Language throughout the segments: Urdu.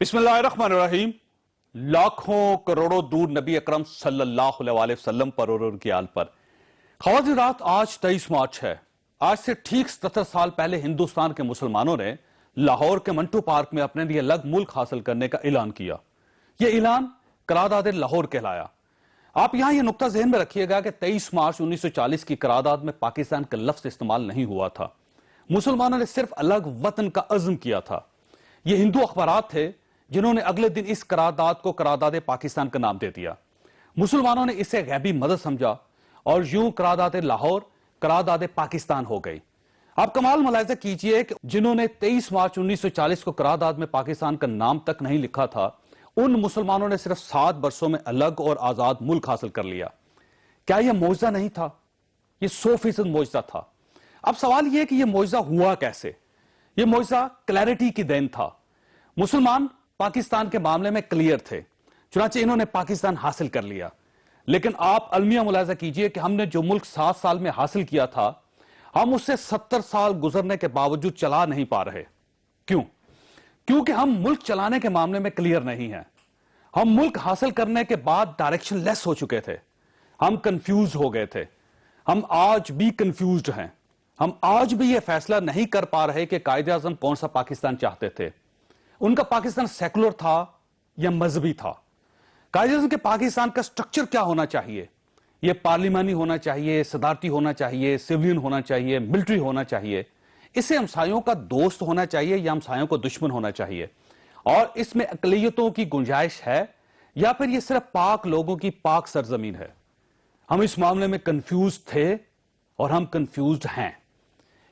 بسم اللہ الرحمن الرحیم۔ لاکھوں کروڑوں دور نبی اکرم صلی اللہ علیہ وسلم پر اور ان کی آل پر۔ خواتین رات آج 23 مارچ ہے۔ آج سے ٹھیک 77 سال پہلے ہندوستان کے مسلمانوں نے لاہور کے منٹو پارک میں اپنے لیے الگ ملک حاصل کرنے کا اعلان کیا۔ یہ اعلان قرارداد لاہور کہلایا۔ آپ یہاں یہ نقطہ ذہن میں رکھیے گا کہ 23 مارچ 1940 کی قرارداد میں پاکستان کا لفظ استعمال نہیں ہوا تھا۔ مسلمانوں نے صرف الگ وطن کا عزم کیا تھا۔ یہ ہندو اخبارات تھے جنہوں نے اگلے دن اس قرارداد کو قرارداد پاکستان کا نام دے دیا۔ مسلمانوں نے اسے غیبی مدد سمجھا اور یوں قرارداد لاہور قرارداد پاکستان ہو گئی۔ آپ کمال ملاحظہ کیجئے کہ جنہوں نے 23 مارچ 1940 کو قرارداد میں پاکستان کا نام تک نہیں لکھا تھا، ان مسلمانوں نے صرف 7 برسوں میں الگ اور آزاد ملک حاصل کر لیا۔ کیا یہ معجزہ نہیں تھا؟ یہ 100% معجزہ تھا۔ اب سوال یہ کہ یہ معجزہ ہوا کیسے؟ یہ معجزہ کلیئرٹی کی دین تھا۔ مسلمان پاکستان کے معاملے میں کلیئر تھے، چنانچہ انہوں نے پاکستان حاصل کر لیا۔ لیکن آپ المیہ ملاحظہ کیجئے کہ ہم نے جو ملک 7 سال میں حاصل کیا تھا، ہم اس سے 70 سال گزرنے کے باوجود چلا نہیں پا رہے۔ کیوں؟ کیونکہ ہم ملک چلانے کے معاملے میں کلیئر نہیں ہیں۔ ہم ملک حاصل کرنے کے بعد ڈائریکشن لیس ہو چکے تھے۔ ہم کنفیوز ہو گئے تھے۔ ہم آج بھی کنفیوزڈ ہیں۔ ہم آج بھی یہ فیصلہ نہیں کر پا رہے کہ قائد اعظم کون سا پاکستان چاہتے تھے۔ ان کا پاکستان سیکولر تھا یا مذہبی تھا؟ قائد اعظم کے پاکستان کا سٹرکچر کیا ہونا چاہیے؟ یہ پارلیمانی ہونا چاہیے، صدارتی ہونا چاہیے، سیوین ہونا چاہیے، ملٹری ہونا چاہیے؟ اسے ہمسایوں کا دوست ہونا چاہیے یا ہمسایوں کو دشمن ہونا چاہیے؟ اور اس میں اقلیتوں کی گنجائش ہے یا پھر یہ صرف پاک لوگوں کی پاک سرزمین ہے؟ ہم اس معاملے میں کنفیوز تھے اور ہم کنفیوزڈ ہیں۔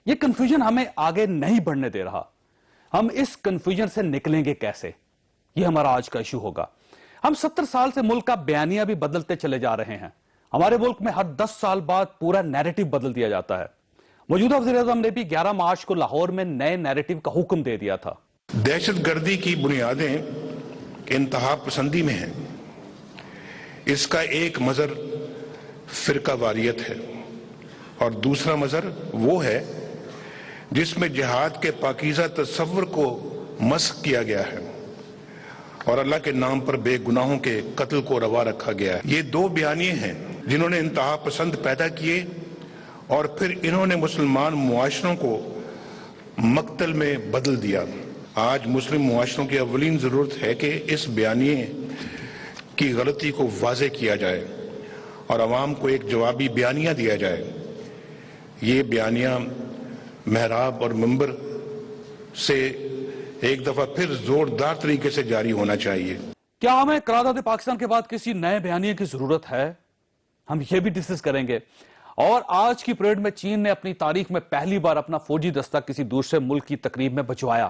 یہ کنفیوژن ہمیں آگے نہیں بڑھنے دے رہا۔ ہم اس کنفیوژن سے نکلیں گے کیسے؟ یہ ہمارا آج کا ایشو ہوگا۔ ہم 70 سال سے ملک کا بیانیہ بھی بدلتے چلے جا رہے ہیں۔ ہمارے ملک میں ہر 10 سال بعد پورا نیریٹو بدل دیا جاتا ہے۔ موجودہ وزیر اعظم نے بھی 11 مارچ کو لاہور میں نئے نیریٹو کا حکم دے دیا تھا۔ دہشت گردی کی بنیادیں انتہا پسندی میں ہیں۔ اس کا ایک مظہر فرقہ واریت ہے اور دوسرا مظہر وہ ہے جس میں جہاد کے پاکیزہ تصور کو مسخ کیا گیا ہے اور اللہ کے نام پر بے گناہوں کے قتل کو روا رکھا گیا ہے۔ یہ 2 بیانیے ہیں جنہوں نے انتہا پسند پیدا کیے اور پھر انہوں نے مسلمان معاشروں کو مقتل میں بدل دیا۔ آج مسلم معاشروں کی اولین ضرورت ہے کہ اس بیانیے کی غلطی کو واضح کیا جائے اور عوام کو ایک جوابی بیانیہ دیا جائے۔ یہ بیانیہ محراب اور منبر سے ایک دفعہ پھر زوردار طریقے سے جاری ہونا چاہیے۔ کیا ہمیں قرارداد پاکستان کے بعد کسی نئے بیانیے کی ضرورت ہے؟ ہم یہ بھی ڈسکس کریں گے۔ اور آج کی پریڈ میں چین نے اپنی تاریخ میں پہلی بار اپنا فوجی دستہ کسی دوسرے ملک کی تقریب میں بھجوایا۔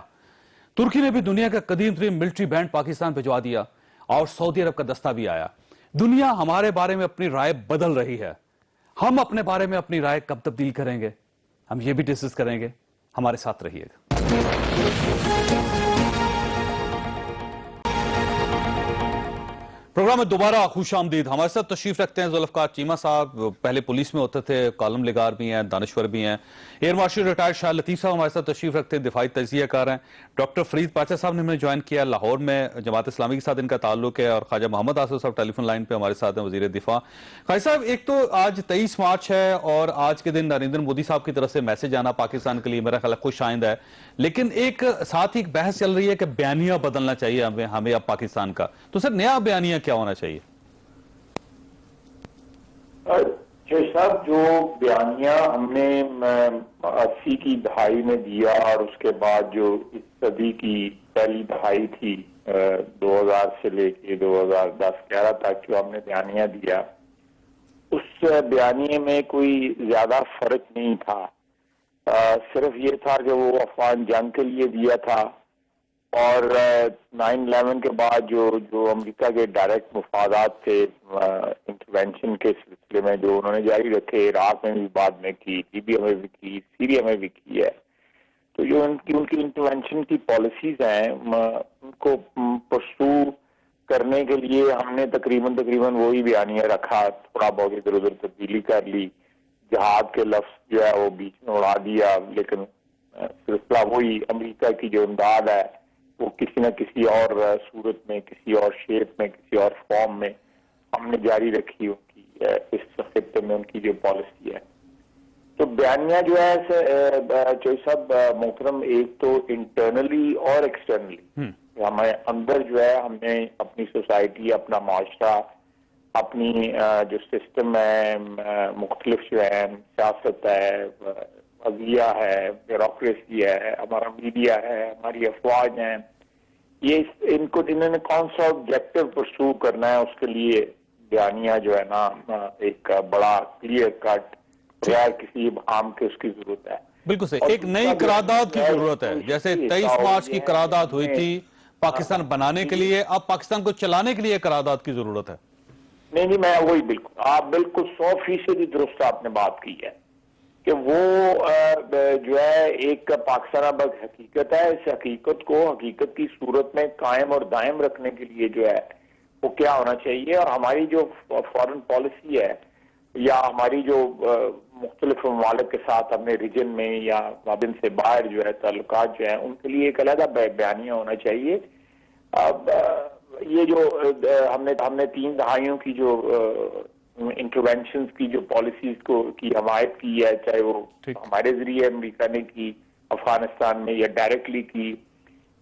ترکی نے بھی دنیا کا قدیم ترین ملٹری بینڈ پاکستان بھجوا دیا اور سعودی عرب کا دستہ بھی آیا۔ دنیا ہمارے بارے میں اپنی رائے بدل رہی ہے۔ ہم اپنے بارے میں اپنی رائے کب تبدیل کریں گے؟ ہم یہ بھی ڈسکس کریں گے۔ ہمارے ساتھ رہیے گا۔ پروگرام میں دوبارہ خوش آمدید۔ ہمارے ساتھ تشریف رکھتے ہیں ذوالفقار چیمہ صاحب، پہلے پولیس میں ہوتے تھے، کالم نگار بھی ہیں، دانشور بھی ہیں۔ ایئر مارشل ریٹائرڈ شاہ لطیف صاحب ہمارے ساتھ تشریف رکھتے ہیں، دفاعی تجزیہ کار ہیں۔ ڈاکٹر فرید پاچا صاحب نے ہمیں جوائن کیا، لاہور میں جماعت اسلامی کے ساتھ ان کا تعلق ہے، اور خواجہ محمد آصف صاحب ٹیلی فون لائن پہ ہمارے ساتھ ہیں، وزیر دفاع۔ خواجہ صاحب، ایک تو آج 23 مارچ ہے اور آج کے دن نریندر مودی صاحب کی طرف سے میسج آنا پاکستان کے لیے میرا خیال خوش آئند ہے، لیکن ایک ساتھ ہی ایک بحث چل رہی ہے کہ بیانیہ بدلنا چاہیے ہمیں اب پاکستان کا۔ تو سر، نیا بیانیہ کیا ہونا چاہیے؟ صاحب، جو بیانیہ ہم نے 80 کی دہائی میں دیا اور اس کے بعد جو اس صدی کی پہلی دہائی تھی 2000 سے لے کے 2010-11 تک جو ہم نے بیانیہ دیا، اس بیانیے میں کوئی زیادہ فرق نہیں تھا۔ صرف یہ تھا کہ وہ افغان جنگ کے لیے دیا تھا اور 9/11 کے بعد جو امریکہ کے ڈائریکٹ مفادات تھے انٹرونشن کے سلسلے میں جو انہوں نے جاری رکھے، عراق میں بھی بعد میں کی، لیبیا میں بھی کی، سیریا میں بھی کی ہے، تو جو ان کی انٹرونشن کی پالیسیز ہیں ان کو پرسو کرنے کے لیے ہم نے تقریباً وہی بیانیہ رکھا، تھوڑا بہت ادھر ادھر تبدیلی کر لی، جہاد کے لفظ جو ہے وہ بیچ میں اڑا دیا، لیکن سلسلہ وہی، امریکہ کی جو امداد ہے وہ کسی نہ کسی اور صورت میں، کسی اور شیپ میں، کسی اور فارم میں ہم نے جاری رکھی ان کی اس خطے میں ان کی جو پالیسی ہے. تو بیانیہ جو ہے چوئی صاحب محترم، ایک تو انٹرنلی اور ایکسٹرنلی ہمیں اندر جو ہے ہم نے اپنی سوسائٹی، اپنا معاشرہ، اپنی جو سسٹم ہے، مختلف جو ہے سیاست ہے، عدلیہ ہے، بیوروکریسی ہے، ہمارا میڈیا ہے، ہماری افواج ہیں، یہ انہوں نے کون سا آبجیکٹو پرسو کرنا ہے، اس کے لیے بیانیہ جو ہے نا ایک بڑا کلیئر کٹ بغیر کسی ابہام کے اس کی ضرورت ہے. بالکل صحیح. ایک نئی قرارداد کی ضرورت ہے. جیسے 23 مارچ کی قرارداد ہوئی تھی پاکستان بنانے کے لیے، اب پاکستان کو چلانے کے لیے قرارداد کی ضرورت ہے. نہیں میں وہی بالکل آپ بالکل 100% درست آپ نے بات کی ہے کہ وہ جو ہے ایک پاکستان اب حقیقت ہے. اس حقیقت کو حقیقت کی صورت میں قائم اور دائم رکھنے کے لیے جو ہے وہ کیا ہونا چاہیے، اور ہماری جو فارن پالیسی ہے یا ہماری جو مختلف ممالک کے ساتھ ہم نے ریجن میں یا مابین سے باہر جو ہے تعلقات جو ہیں ان کے لیے ایک علیحدہ بیانیہ ہونا چاہیے. اب یہ جو ہم نے 3 دہائیوں کی جو انٹروینشنز کی جو پالیسیز کو کی حمایت کی ہے، چاہے وہ ہمارے ذریعے امریکہ نے کی افغانستان میں یا ڈائریکٹلی کی،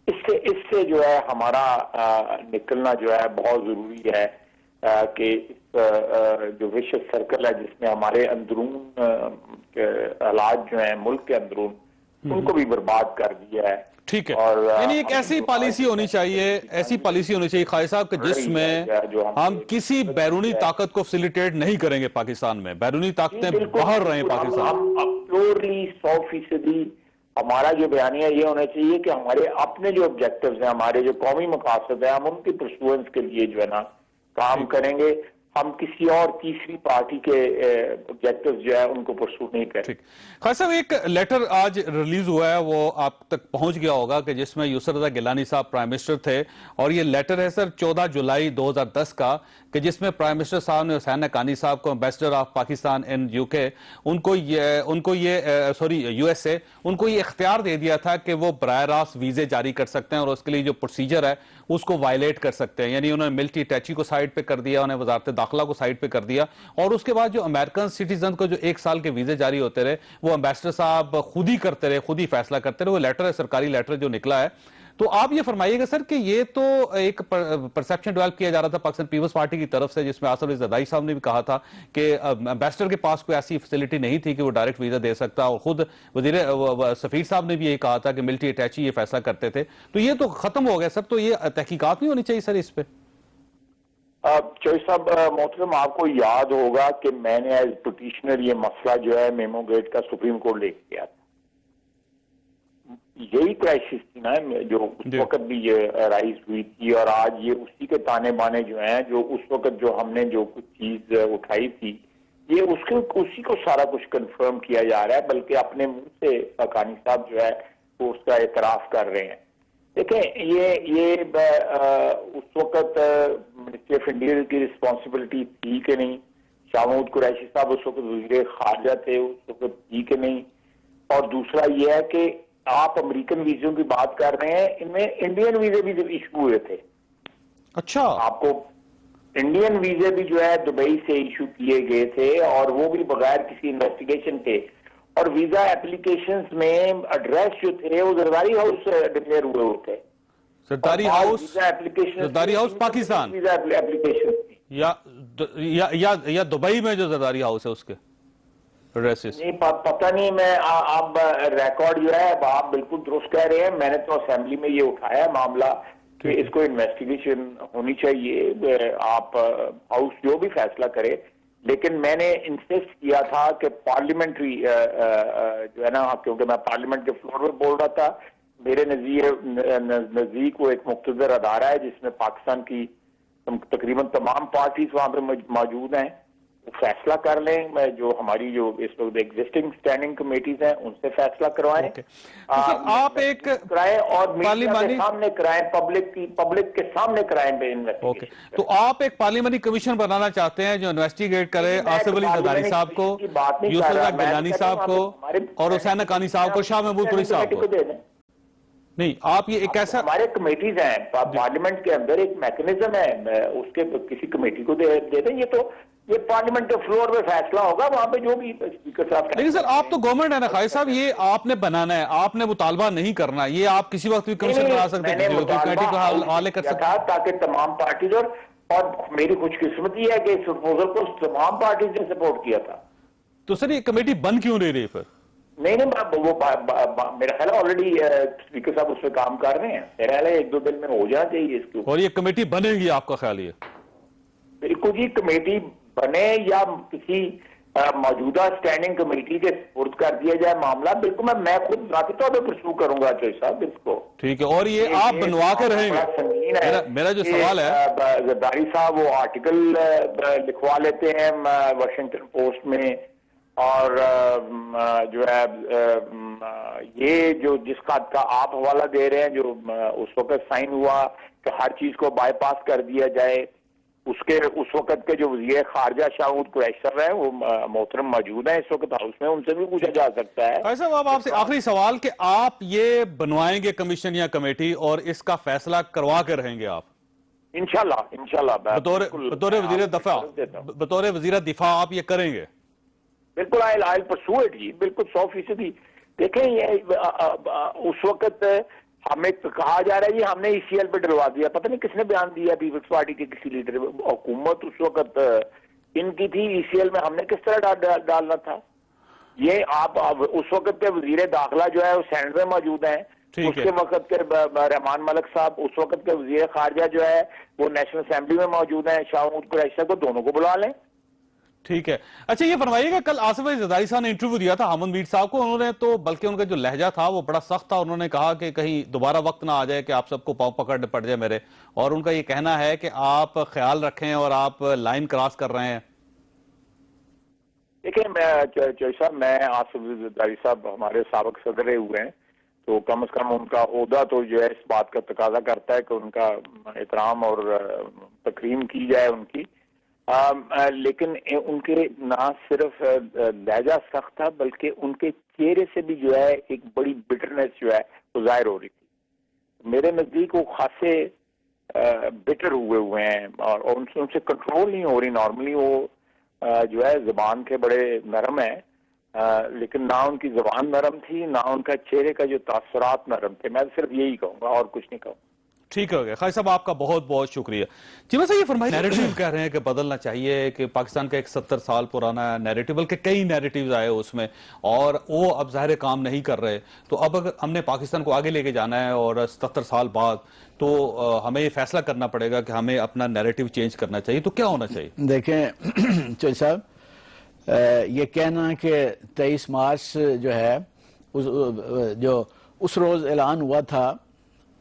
اس سے جو ہے ہمارا نکلنا جو ہے بہت ضروری ہے کہ جو وشوس سرکل ہے جس میں ہمارے اندرون حالات جو ہیں ملک کے اندرون ان کو بھی برباد کر دیا ہے. ٹھیک ہے، یعنی ایک ایسی پالیسی ہونی چاہیے خالد صاحب کہ جس میں ہم کسی بیرونی طاقت کو فیسیلیٹیٹ نہیں کریں گے. پاکستان میں بیرونی طاقتیں باہر رہیں پاکستان. پیورلی 100% ہمارا جو بیانیہ یہ ہونا چاہیے کہ ہمارے اپنے جو آبجیکٹیوز ہیں، ہمارے جو قومی مقاصد ہیں، ہم ان کی پرسوئنس کے لیے جو ہے نا کام کریں گے. ہم کسی اور تیسری پارٹی کے آبجیکٹیوز جو ہے ان کو پرسو نہیں کریں. خالد صاحب، ایک لیٹر آج ریلیز ہوا ہے، وہ آپ تک پہنچ گیا ہوگا، کہ جس میں یسر رضا گیلانی صاحب پرائم منسٹر تھے، اور یہ لیٹر ہے سر 14 جولائی 2010 کا، کہ جس میں پرائم منسٹر صاحب نے حسین حقانی صاحب کو ambassador of Pakistan in UK ان کو USA ان کو یہ اختیار دے دیا تھا کہ وہ براہ راست ویزے جاری کر سکتے ہیں، اور اس کے لیے جو پروسیجر ہے اس کو وائلیٹ کر سکتے ہیں. یعنی انہوں نے ملٹری اٹیچی کو سائڈ پہ کر دیا، انہیں وزارت داخلہ کو سائڈ پہ کر دیا، اور اس کے بعد جو امریکن سٹیزن کو جو 1 سال کے ویزے جاری ہوتے رہے وہ امبیسڈر صاحب خود ہی کرتے رہے، خود ہی فیصلہ کرتے رہے. وہ لیٹر ہے، سرکاری لیٹر جو نکلا ہے. تو آپ یہ فرمائیے گا سر کہ یہ تو ایک پرسیپشن ڈیولپ کیا جا رہا تھا پاکستان پیپلز پارٹی کی طرف سے، جس میں آصف علی زرداری صاحب نے بھی کہا تھا کہ امبیسڈر کے پاس کوئی ایسی فیسلٹی نہیں تھی کہ وہ ڈائریکٹ ویزا دے سکتا، اور خود سفیر صاحب نے بھی یہی کہا تھا کہ ملٹری اٹیچی یہ فیصلہ کرتے تھے. تو یہ تو ختم ہو گیا سر. تو یہ تحقیقات نہیں ہونی چاہیے سر اس پہ؟ چوئی صاحب محترم، آپ کو یاد ہوگا کہ میں نے ایز پٹیشنر یہ مسئلہ جو ہے میمو گیٹ کا سپریم کورٹ لے کے گیا تھا. یہی کرائسس تھی نا جو اس وقت بھی یہ رائز ہوئی تھی، اور آج یہ اسی کے تانے بانے جو ہیں جو اس وقت جو ہم نے جو کچھ چیز اٹھائی تھی یہ اسی کو سارا کچھ کنفرم کیا جا رہا ہے، بلکہ اپنے منہ سے حقانی صاحب جو ہے وہ اس کا اعتراف کر رہے ہیں. دیکھیں یہ اس وقت منسٹری آف انٹیریئر کی رسپانسبلٹی تھی کہ نہیں، شاہ محمود قریشی صاحب اس وقت وزیر خارجہ تھے، اس وقت تھی کہ نہیں. اور دوسرا یہ ہے کہ آپ امریکن ویزوں کی بات کر رہے ہیں، ان میں انڈین ویزے بھی ایشو ہوئے تھے. اچھا، آپ کو انڈین ویزے بھی جو ہے دبئی سے ایشو کیے گئے تھے، اور وہ بھی بغیر کسی انویسٹیگیشن کے. اور ویزا اپلیکیشنز میں ایڈریس جو تھے وہ زرداری ہاؤس ڈکلیئر ہوئے ہوتے. Zardari house Pakistan visa application یا دبئی میں جو زرداری ہاؤس ہے اس کے ایڈریسز نہیں پتہ نہیں. میں آپ ریکارڈ جو ہے آپ بالکل درست کہہ رہے ہیں. میں نے تو اسمبلی میں یہ اٹھایا ہے معاملہ کہ اس کو انویسٹیگیشن ہونی چاہیے. آپ ہاؤس جو بھی فیصلہ کرے، لیکن میں نے انسسٹ کیا تھا کہ پارلیمنٹری جو ہے نا، کیونکہ میں پارلیمنٹ کے فلور میں بول رہا تھا، میرے نزدیک وہ ایک مقتدر ادارہ ہے جس میں پاکستان کی تقریباً تمام پارٹیز وہاں پہ موجود ہیں. فیصلہ کر لیں، جو ہماری جو اس وقت ایگزسٹنگ اسٹینڈنگ کمیٹیز ہیں ان سے فیصلہ کروائیں. آپ ایک کرائیں اور میڈیا کے سامنے کرائیں، پبلک کے سامنے کرائیں بے انویسٹیگیشن. تو آپ ایک پارلیمنٹری کمیشن بنانا چاہتے ہیں جو انویسٹیگیٹ کرے آصف علی زرداری صاحب کو، یسر رضا گیلانی صاحب کو، اور حسین حقانی صاحب کو، شاہ محمود قریشی صاحب کو. نہیں آپ یہ ایک ایسا ہمارے کمیٹیز ہیں پارلیمنٹ کے اندر ایک میکنزم ہے اس کے کسی کمیٹی کو دے دیں یہ پارلیمنٹ کے فلور پہ فیصلہ ہوگا وہاں پہ جو بھی اسپیکر صاحب لیکن سر آپ تو گورنمنٹ ہے نا قائد صاحب یہ آپ نے بنانا ہے آپ نے مطالبہ نہیں کرنا یہ آپ کسی وقت بھی کمیشن بنا سکتے ہیں کمیٹی کو حوالے کر سکتے ہیں تاکہ تمام پارٹیز اور میری خوش قسمتی ہے کہ اس پروپوزل کو تمام پارٹیز نے سپورٹ کیا تھا تو سر یہ کمیٹی بن کیوں نہیں رہی پھر نہیں وہ میرا خیال ہے آلریڈی اسپیکر صاحب اس پہ کام کر رہے ہیں میرا خیال ہے 1-2 دن میں ہو جانا چاہیے اس کے اور یہ کمیٹی بنے گی آپ کا خیال یہ بالکل جی کمیٹی بنے یا کسی موجودہ اسٹینڈنگ کمیٹی کے سپورٹ کر دیا جائے معاملہ بالکل میں خود ذاتی طور پہ پرسو کروں گا چوہدری صاحب اس کو ٹھیک ہے اور یہ آپ بنوا کے رہیں گے میرا جو سوال ہے زرداری صاحب وہ آرٹیکل لکھوا لیتے ہیں واشنگٹن پوسٹ میں اور جو ہے یہ جو جس کا آپ حوالہ دے رہے ہیں جو اس وقت سائن ہوا کہ ہر چیز کو بائی پاس کر دیا جائے اس وقت کے جو وزیر خارجہ شاہود قریشی صاحب ہیں وہ محترم موجود ہیں اس وقت ہاؤس میں ان سے بھی پوچھا جا سکتا ہے قائد صاحب آپ سے آخری سوال کہ آپ یہ بنوائیں گے کمیشن یا کمیٹی اور اس کا فیصلہ کروا کے رہیں گے آپ انشاءاللہ بطور وزیر دفاع آپ یہ کریں گے بالکل آئل پرسو اٹ جی بالکل 100% دیکھیں یہ اس وقت ہمیں کہا جا رہا ہے جی ہم نے ECL پہ ڈلوا دیا پتہ نہیں کس نے بیان دیا پیپلز پارٹی کے کسی لیڈر حکومت اس وقت ان کی تھی ECL میں ہم نے کس طرح ڈالنا تھا یہ آپ اس وقت کے وزیر داخلہ جو ہے وہ سینٹ میں موجود ہیں اس کے وقت کے رحمان ملک صاحب اس وقت کے وزیر خارجہ جو ہے وہ نیشنل اسمبلی میں موجود ہیں شاہود قریشی صاحب کو دونوں کو بلا لیں ٹھیک ہے اچھا یہ فرمائیے گا کل آصف علی زرداری صاحب نے انٹرویو دیا تھا حامد میر صاحب کو انہوں نے تو بلکہ ان کا جو لہجہ تھا وہ بڑا سخت تھا انہوں نے کہا کہ کہیں دوبارہ وقت نہ آ جائے کہ آپ سب کو پاؤں پکڑ پڑ جائے میرے اور ان کا یہ کہنا ہے کہ آپ خیال رکھیں اور آپ لائن کراس کر رہے ہیں دیکھیں چوہدری صاحب میں آصف علی زرداری صاحب ہمارے سابق صدر ہوئے ہیں تو کم از کم ان کا عہدہ تو جو ہے اس بات کا تقاضا کرتا ہے کہ ان کا احترام اور تکریم کی جائے ان کی لیکن ان کے نہ صرف لہجہ سخت تھا بلکہ ان کے چہرے سے بھی جو ہے ایک بڑی بٹرنس جو ہے وہ ظاہر ہو رہی تھی میرے نزدیک وہ خاصے بٹر ہوئے ہیں اور ان سے کنٹرول نہیں ہو رہی نارملی وہ جو ہے زبان کے بڑے نرم ہیں لیکن نہ ان کی زبان نرم تھی نہ ان کا چہرے کا جو تاثرات نرم تھے میں صرف یہی کہوں گا اور کچھ نہیں کہوں ٹھیک ہے قائد صاحب آپ کا بہت بہت شکریہ جی ویسے یہ فرمائیے نیریٹیو کہہ رہے ہیں کہ بدلنا چاہیے کہ پاکستان کا ایک 70 سال پرانا نیریٹیو بلکہ کئی نیریٹیوز آئے اس میں اور وہ اب ظاہر کام نہیں کر رہے تو اب اگر ہم نے پاکستان کو آگے لے کے جانا ہے اور 77 سال بعد تو ہمیں یہ فیصلہ کرنا پڑے گا کہ ہمیں اپنا نیریٹیو چینج کرنا چاہیے تو کیا ہونا چاہیے دیکھیں چوہدری صاحب یہ کہنا کہ 23 مارچ جو ہے جو اس روز اعلان ہوا تھا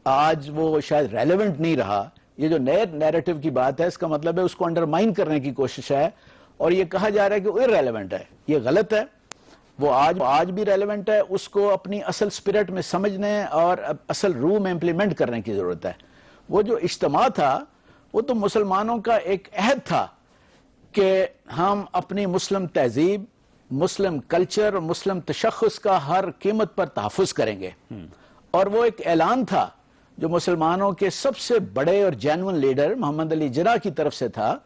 آج وہ شاید ریلیونٹ نہیں رہا یہ جو نئے نیریٹیو کی بات ہے اس کا مطلب ہے اس کو انڈرمائن کرنے کی کوشش ہے اور یہ کہا جا رہا ہے کہ وہ irrelevant ہے یہ غلط ہے وہ آج بھی ریلیونٹ ہے اس کو اپنی اصل سپرٹ میں سمجھنے اور اصل روح میں امپلیمنٹ کرنے کی ضرورت ہے وہ جو اجتماع تھا وہ تو مسلمانوں کا ایک عہد تھا کہ ہم اپنی مسلم تہذیب مسلم کلچر اور مسلم تشخص کا ہر قیمت پر تحفظ کریں گے اور وہ ایک اعلان تھا جو مسلمانوں کے سب سے بڑے اور جینون لیڈر محمد علی جناح کی طرف سے تھا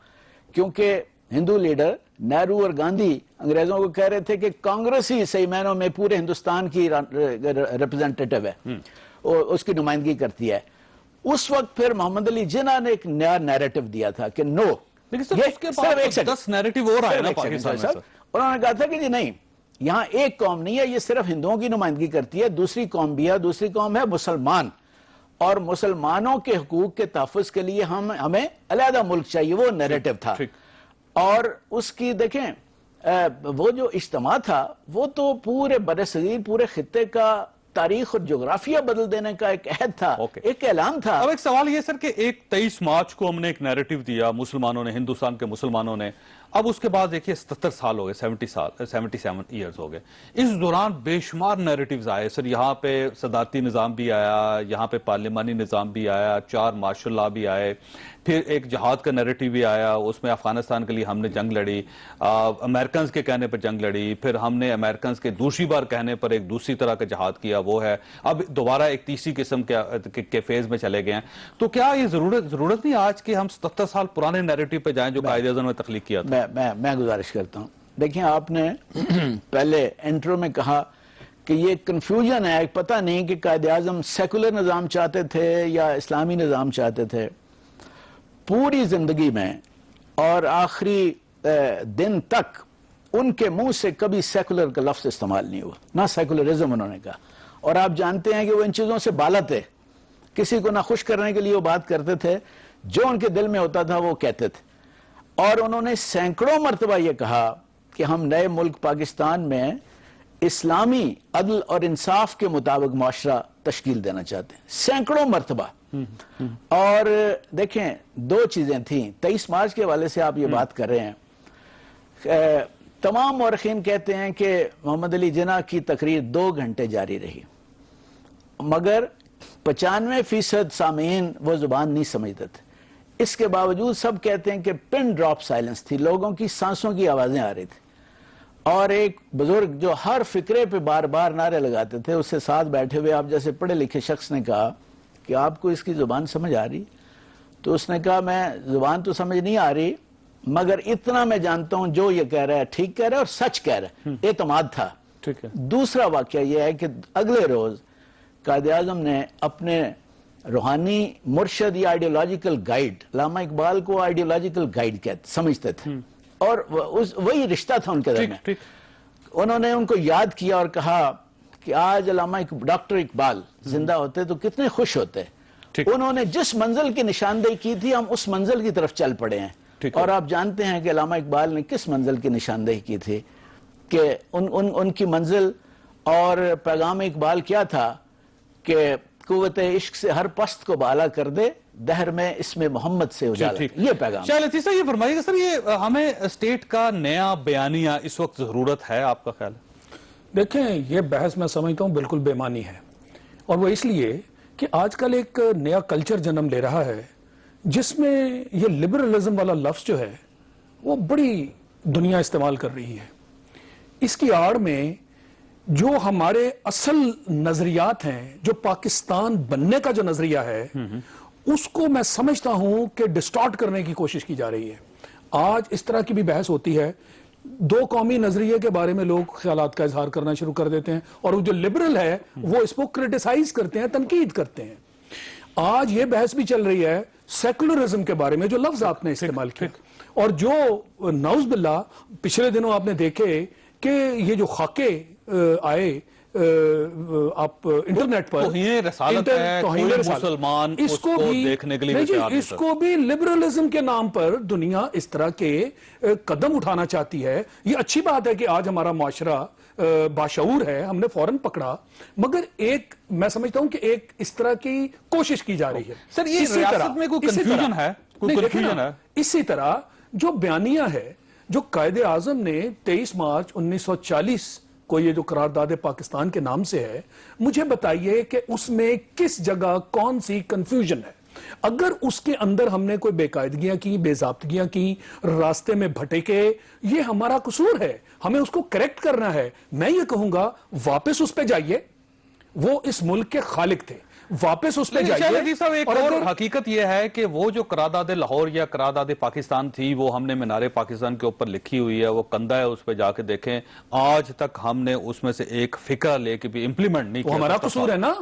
کیونکہ ہندو لیڈر نہرو اور گاندھی انگریزوں کو کہہ رہے تھے کہ کانگریس ہی صحیح معنوں میں پورے ہندوستان کی ریپرزینٹیٹو ہے اس کی نمائندگی کرتی ہے اس وقت پھر محمد علی جناح نے ایک نیا نیریٹو دیا تھا کہ نو انہوں نے کہا تھا کہ جی نہیں یہاں ایک قوم نہیں ہے یہ صرف ہندوؤں کی نمائندگی کرتی ہے دوسری قوم بھی ہے دوسری قوم ہے مسلمان اور مسلمانوں کے حقوق کے تحفظ کے لیے ہمیں علیحدہ ملک چاہیے وہ نیریٹو تھا اور اس کی دیکھیں وہ جو اجتماع تھا وہ تو پورے برصغیر پورے خطے کا تاریخ اور جغرافیہ بدل دینے کا ایک عہد تھا ایک اعلان تھا اب ایک سوال یہ سر کہ 23 مارچ کو ہم نے ایک نیریٹو دیا مسلمانوں نے ہندوستان کے مسلمانوں نے اب اس کے بعد دیکھیے 77 سال ہو گئے، 77 ایئرز ہو گئے. اس دوران بے شمار نیریٹیوز آئے سر. یہاں پہ صدارتی نظام بھی آیا، یہاں پہ پارلیمانی نظام بھی آیا، 4 مارشل لا بھی آئے، پھر ایک جہاد کا نیریٹیو بھی آیا، اس میں افغانستان کے لیے ہم نے جنگ لڑی، امریکنز کے کہنے پر جنگ لڑی، پھر ہم نے امریکنز کے دوسری بار کہنے پر ایک دوسری طرح کا جہاد کیا، وہ ہے اب دوبارہ ایک تیسری قسم کے فیز میں چلے گئے ہیں. تو کیا یہ ضرورت نہیں آج کہ ہم 77 سال پرانے نیریٹیو پہ جائیں جو قائد اعظم نے تخلیق کیا تھا؟ میں گزارش کرتا ہوں. دیکھیں آپ نے پہلے انٹرو میں کہا کہ یہ کنفیوژن ہے، پتہ نہیں کہ قائد اعظم سیکولر نظام چاہتے تھے یا اسلامی نظام چاہتے تھے. پوری زندگی میں اور آخری دن تک ان کے منہ سے کبھی سیکولر کا لفظ استعمال نہیں ہوا، نہ سیکولرزم انہوں نے کہا. اور آپ جانتے ہیں کہ وہ ان چیزوں سے بالا تھے، کسی کو نہ خوش کرنے کے لیے وہ بات کرتے تھے، جو ان کے دل میں ہوتا تھا وہ کہتے تھے. اور انہوں نے سینکڑوں مرتبہ یہ کہا کہ ہم نئے ملک پاکستان میں اسلامی عدل اور انصاف کے مطابق معاشرہ تشکیل دینا چاہتے ہیں، سینکڑوں مرتبہ. اور دیکھیں 2 چیزیں تھیں. 23 مارچ کے حوالے سے آپ یہ بات کر رہے ہیں. تمام مورخین کہتے ہیں کہ محمد علی جناح کی تقریر 2 گھنٹے جاری رہی، مگر 95% سامعین وہ زبان نہیں سمجھتے تھے. اس کے باوجود سب کہتے ہیں کہ پن ڈراپ سائلنس تھی، لوگوں کی سانسوں کی آوازیں آ رہی تھی. اور ایک بزرگ جو ہر فکرے پہ بار بار نعرے لگاتے تھے، اس سے ساتھ بیٹھے ہوئے آپ جیسے پڑھے لکھے شخص نے کہا کہ آپ کو اس کی زبان سمجھ آ رہی؟ تو اس نے کہا میں زبان تو سمجھ نہیں آ رہی، مگر اتنا میں جانتا ہوں جو یہ کہہ رہا ہے ٹھیک کہہ رہا ہے اور سچ کہہ رہا ہے. اعتماد تھا. دوسرا واقعہ یہ ہے کہ اگلے روز قائد اعظم نے اپنے روحانی مرشد یا آئیڈیولوجیکل گائیڈ، علامہ اقبال کو آئیڈیولوجیکل گائیڈ سمجھتے تھے، اور وہی رشتہ تھا ان کے درمیان. انہوں نے ان کو یاد کیا اور کہا کہ آج علامہ ڈاکٹر اقبال زندہ ہوتے تو کتنے خوش ہوتے. انہوں نے جس منزل کی نشاندہی کی تھی ہم اس منزل کی طرف چل پڑے ہیں. اور آپ جانتے ہیں کہ علامہ اقبال نے کس منزل کی نشاندہی کی تھی، کہ ان کی منزل اور پیغام اقبال کیا تھا کہ قوت عشق سے ہر پست کو بالا کر دے، دہر میں اس میں محمد سے اجالا. یہ پیغام. شاہ لطیف صاحب یہ فرمائیے گا سر، یہ ہمیں اسٹیٹ کا نیا بیانیہ اس وقت ضرورت ہے، آپ کا خیال ہے؟ دیکھیں یہ بحث میں سمجھتا ہوں بالکل بے معنی ہے، اور وہ اس لیے کہ آج کل ایک نیا کلچر جنم لے رہا ہے جس میں یہ لبرلزم والا لفظ جو ہے وہ بڑی دنیا استعمال کر رہی ہے. اس کی آڑ میں جو ہمارے اصل نظریات ہیں، جو پاکستان بننے کا جو نظریہ ہے، اس کو میں سمجھتا ہوں کہ ڈسٹارٹ کرنے کی کوشش کی جا رہی ہے. آج اس طرح کی بھی بحث ہوتی ہے، 2 قومی نظریے کے بارے میں لوگ خیالات کا اظہار کرنا شروع کر دیتے ہیں، اور جو لبرل ہے وہ اس کو کرٹیسائز کرتے ہیں، تنقید کرتے ہیں. آج یہ بحث بھی چل رہی ہے سیکولرزم کے بارے میں، جو لفظ آپ نے استعمال کیا، اور جو نعوذ باللہ پچھلے دنوں آپ نے دیکھے کہ یہ جو خاکے آئے آپ انٹرنیٹ پر، توہین رسالت ہے، کوئی مسلمان اس کو دیکھنے کے لیے تیار نہیں. اس کو بھی لبرلزم کے نام پر دنیا اس طرح کے قدم اٹھانا چاہتی ہے. یہ اچھی بات ہے کہ آج ہمارا معاشرہ باشعور ہے، ہم نے فوراً پکڑا، مگر ایک میں سمجھتا ہوں کہ ایک اس طرح کی کوشش کی جا رہی ہے. سر یہ ریاست میں کوئی کنفیوژن ہے، کوئی کنفیوژن ہے. اسی طرح جو بیانیہ ہے جو قائد اعظم نے 23 مارچ 1940 کو یہ جو قرارداد پاکستان کے نام سے ہے، مجھے بتائیے کہ اس میں کس جگہ کون سی کنفیوژن ہے. اگر اس کے اندر ہم نے کوئی بے قاعدگیاں کی، بے ضابطگیاں کی، راستے میں بھٹکے، یہ ہمارا قصور ہے، ہمیں اس کو کریکٹ کرنا ہے. میں یہ کہوں گا واپس اس پہ جائیے، وہ اس ملک کے خالق تھے، واپس اس پہ جائیے. ایک اور حقیقت یہ ہے کہ وہ جو قرارداد لاہور یا قرارداد پاکستان تھی، وہ ہم نے مینار پاکستان کے اوپر لکھی ہوئی ہے، وہ کندہ ہے، اس پہ جا کے دیکھیں. آج تک ہم نے اس میں سے ایک فکر لے کے بھی امپلیمنٹ نہیں کیا. وہ ہمارا قصور ہے نا.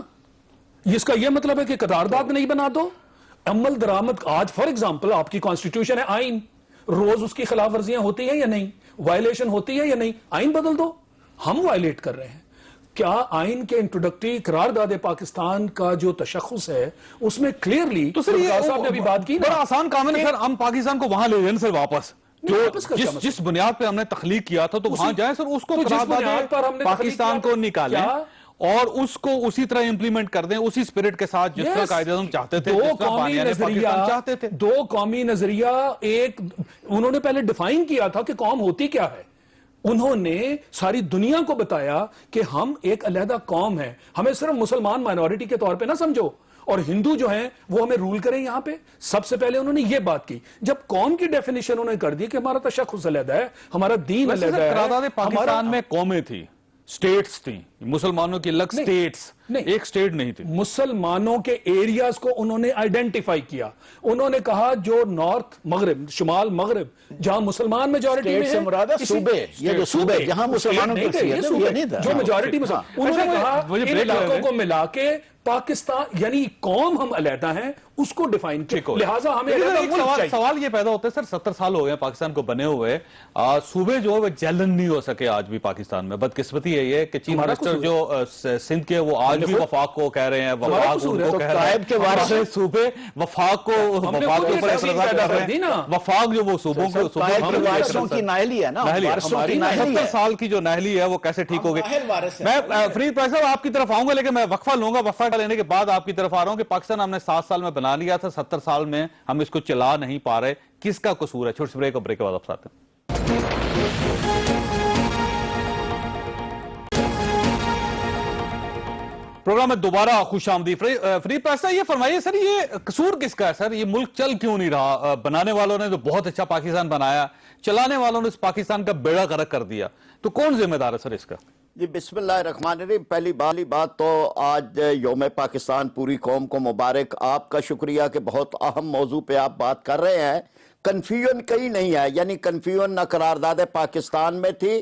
اس کا یہ مطلب ہے کہ قرارداد نہیں بنا دو، عمل درآمد. آج فار ایگزامپل آپ کی کانسٹیٹیوشن ہے، آئین، روز اس کی خلاف ورزیاں ہوتی ہیں یا نہیں، وائلیشن ہوتی ہے یا نہیں، آئین بدل دو. ہم وائلیٹ کر رہے ہیں. کیا آئین کے انٹروڈکٹری قرارداد پاکستان کا جو تشخص ہے اس میں کلیئرلی، تو سر صاحب نے ابھی بات کی، بڑا آسان کام ہے سر، ہم پاکستان کو وہاں لے جائیں سر واپس. جس بنیاد پہ ہم نے تخلیق کیا تھا تو وہاں جائیں سر، اس کو قرارداد پاکستان کو نکالیں اور اس کو اسی طرح امپلیمنٹ کر دیں اسی اسپرٹ کے ساتھ جس طرح قائد اعظم چاہتے تھے، جس طرح بانیہ نے پاکستان چاہتے تھے. دو قومی نظریہ ایک انہوں نے پہلے ڈیفائن کیا تھا کہ قوم ہوتی کیا ہے. انہوں نے ساری دنیا کو بتایا کہ ہم ایک علیحدہ قوم ہیں، ہمیں صرف مسلمان مائنورٹی کے طور پہ نہ سمجھو اور ہندو جو ہیں وہ ہمیں رول کریں یہاں پہ. سب سے پہلے انہوں نے یہ بات کی. جب قوم کی ڈیفینیشن انہوں نے کر دی کہ ہمارا تشخص علیحدہ ہے، ہمارا دین علیحدہ ہے. قرارداد پاکستان میں قومیں تھی، سٹیٹس تھیں، مسلمانوں کی الگ سٹیٹس، ایک سٹیٹ نہیں تھی. مسلمانوں کے ایریاز کو انہوں نے آئیڈینٹیفائی کیا. انہوں نے کہا جو نارتھ مغرب، شمال مغرب، جہاں مسلمان میجورٹی میں سے مراد ہے صوبے، یہ جو صوبے جہاں مسلمانوں کی اکثریت ہے یہ نہیں تھا، جو میجورٹی مسلمان، انہوں نے کہا ان علاقوں کو ملا کے پاکستان یعنی قوم ہم علیحدہ ہیں اس کو ڈیفائن کیا. لہٰذا ہمیں سوال یہ پیدا ہوتا ہے سر 70 سال ہو گئے پاکستان کو بنے ہوئے، صوبے جو ہے جلن نہیں ہو سکے آج بھی پاکستان میں. بدقسمتی ہے یہ کہ چیف منسٹر جو سندھ کے وہ آج بھی وفاق کو کہہ رہے ہیں، وفاق ان کو کہہ رہے ہیں، وارث صوبے وفاق کو وفاق کے اوپر اعتراضات کر رہے ہیں. وفاق جو وہ صوبوں کو وارثوں کی ناہلی ہے نا، 70 سال کی جو ناہلی ہے وہ کیسے ٹھیک ہوگی. میں فرید پائے صاحب آپ کی طرف آؤں گا لیکن میں وقفہ لوں گا. وقفہ لینے کے بعد آپ کی طرف آ رہا ہوں کہ پاکستان ہم نے 7 سال میں بنا لیا تھا، 70 سال میں ہم اس کو چلا نہیں پا رہے. کس کا قصور ہے؟ چھوٹی سی بریک اور بریک کے بعد آپ آتے ہیں. پروگرام میں دوبارہ خوش آمدید. فرید پائے، یہ فرمائیے سر یہ قصور کس کا ہے سر؟ یہ ملک چل کیوں نہیں رہا؟ بنانے والوں نے تو بہت اچھا پاکستان بنایا، چلانے والوں نے اس پاکستان کا بیڑا غرق کر دیا، تو کون ذمہ دار ہے سر اس کا؟ جی بسم اللہ الرحمن الرحیم. پہلی بات تو آج یوم پاکستان پوری قوم کو مبارک. آپ کا شکریہ کہ بہت اہم موضوع پہ آپ بات کر رہے ہیں. کنفیوژن کہیں نہیں ہے، یعنی کنفیوژن نہ قرارداد پاکستان میں تھی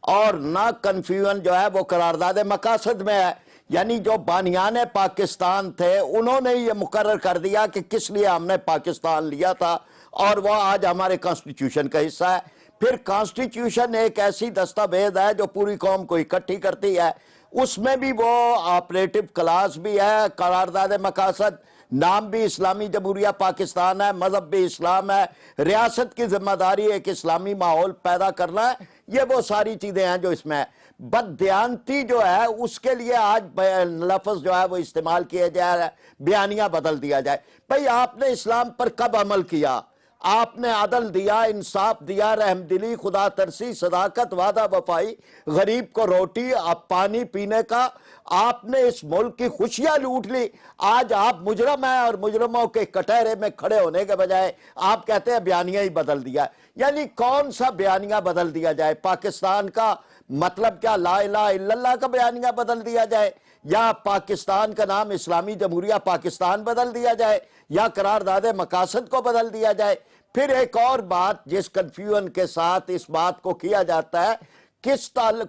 اور نہ کنفیوژن جو ہے وہ قرارداد مقاصد میں ہے. یعنی جو بانیان پاکستان تھے انہوں نے یہ مقرر کر دیا کہ کس لیے ہم نے پاکستان لیا تھا اور وہ آج ہمارے کانسٹیٹیوشن کا حصہ ہے. پھر کانسٹیٹیوشن ایک ایسی دستاویز ہے جو پوری قوم کو اکٹھی کرتی ہے. اس میں بھی وہ آپریٹو کلاس بھی ہے، قرارداد مقاصد، نام بھی اسلامی جمہوریہ پاکستان ہے، مذہب بھی اسلام ہے، ریاست کی ذمہ داری ایک اسلامی ماحول پیدا کرنا ہے. یہ وہ ساری چیزیں ہیں جو اس میں ہے. بددیانتی جو ہے اس کے لیے آج لفظ جو ہے وہ استعمال کیا جائے، بیانیہ بدل دیا جائے. بھئی آپ نے اسلام پر کب عمل کیا؟ آپ نے عدل دیا، انصاف دیا، رحم دلی، خدا ترسی، صداقت، وعدہ وفائی، غریب کو روٹی، پانی پینے کا. آپ نے اس ملک کی خوشیاں لوٹ لی. آج آپ مجرم ہیں اور مجرموں کے کٹہرے میں کھڑے ہونے کے بجائے آپ کہتے ہیں بیانیہ ہی بدل دیا. یعنی کون سا بیانیہ بدل دیا جائے؟ پاکستان کا مطلب کیا لا الہ الا اللہ کا بیانیہ بدل دیا جائے، یا پاکستان کا نام اسلامی جمہوریہ پاکستان بدل دیا جائے، یا قرارداد مقاصد کو بدل دیا جائے؟ پھر ایک اور بات جس کنفیوژن کے ساتھ اس بات کو کیا جاتا ہے،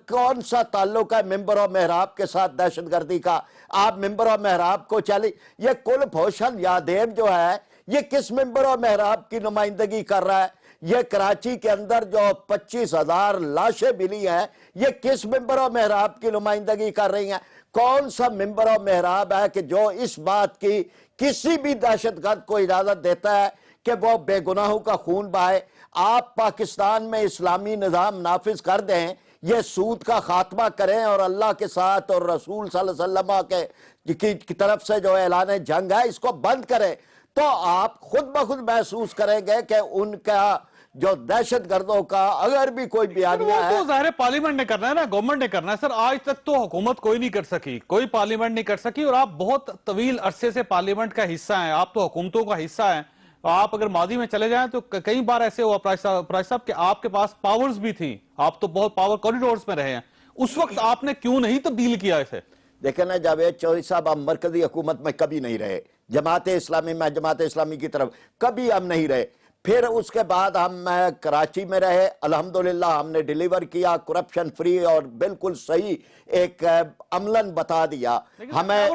کون سا تعلق ہے ممبر و محراب کے ساتھ دہشت گردی کا؟ آپ ممبر و محراب کو یہ کلبھوشن یادیو جو ہے یہ کس ممبر و محراب کی نمائندگی کر رہا ہے؟ یہ کراچی کے اندر جو 25,000 لاشیں ملی ہیں یہ کس ممبر و محراب کی نمائندگی کر رہی ہیں؟ کون سا ممبر و محراب ہے کہ جو اس بات کی کسی بھی دہشت گرد کو اجازت دیتا ہے کہ وہ بے گناہوں کا خون بہائے؟ آپ پاکستان میں اسلامی نظام نافذ کر دیں، یہ سود کا خاتمہ کریں اور اللہ کے ساتھ اور رسول صلی اللہ علیہ وسلم کی طرف سے جو اعلان جنگ ہے اس کو بند کریں، تو آپ خود بخود محسوس کریں گے کہ ان کا جو دہشت گردوں کا اگر بھی کوئی بیانیہ ہے تو ظاہر پارلیمنٹ نے کرنا ہے نا، گورنمنٹ نے کرنا ہے. سر آج تک تو حکومت کوئی نہیں کر سکی، کوئی پارلیمنٹ نہیں کر سکی، اور آپ بہت طویل عرصے سے پارلیمنٹ کا حصہ ہیں، آپ تو حکومتوں کا حصہ ہیں. آپ اگر ماضی میں چلے جائیں تو کئی بار ایسے ہوا پرائز صاحب کہ آپ کے پاس پاورز بھی تھی، آپ تو بہت پاور کوریڈورز میں رہے ہیں. اس وقت آپ نے کیوں نہیں تبدیل کیا اسے؟ دیکھیں نا جاوید چودھری صاحب، ہم مرکزی حکومت میں کبھی نہیں رہے، جماعت اسلامی میں جماعت اسلامی کی طرف کبھی ہم نہیں رہے. پھر اس کے بعد ہم کراچی میں رہے، الحمدللہ ہم نے ڈیلیور کیا کرپشن فری اور بالکل صحیح ایک عملاً بتا دیا. ہمیں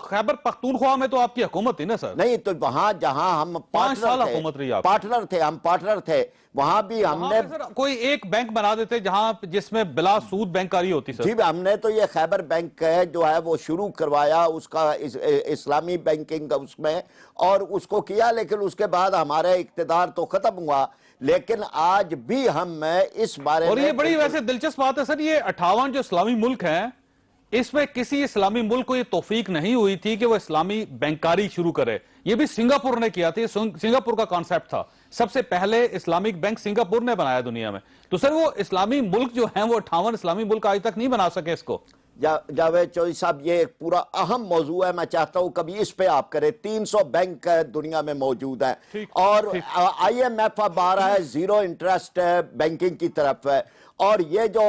خیبر پختونخوا میں تو آپ کی حکومت تھی نا سر؟ نہیں، تو وہاں جہاں ہم پارٹنر تھے وہاں بھی ہم نے کوئی ایک بینک بنا دیتے جہاں جس میں بلا سود بینکاری ہوتی سر. جی ہم نے تو یہ خیبر بینک جو ہے وہ شروع کروایا، اس کا اسلامی بینکنگ اس میں، اور اس کو کیا، لیکن اس کے بعد ہمارا اقتدار تو ختم ہوا. لیکن آج بھی ہم اس بارے میں، اور یہ بڑی ویسے دلچسپ بات ہے سر، یہ 58 جو اسلامی ملک ہیں اس میں کسی اسلامی ملک کو یہ توفیق نہیں ہوئی تھی کہ وہ اسلامی بینکاری شروع کرے. یہ بھی سنگاپور نے کیا تھا. سنگاپور کا کانسیپٹ تھا, سب سے پہلے اسلامک بینک سنگاپور نے بنایا دنیا میں. تو سر وہ اسلامی ملک جو ہیں, وہ 58 اسلامی ملک آج تک نہیں بنا سکے اس کو. جاوید چودھری صاحب, یہ ایک پورا اہم موضوع ہے, میں چاہتا ہوں کبھی اس پہ آپ کریں. 300 بینک دنیا میں موجود ہیں اور آئی ایم ایف اب آ رہا ہے زیرو انٹرسٹ بینکنگ کی طرف ہے. اور یہ جو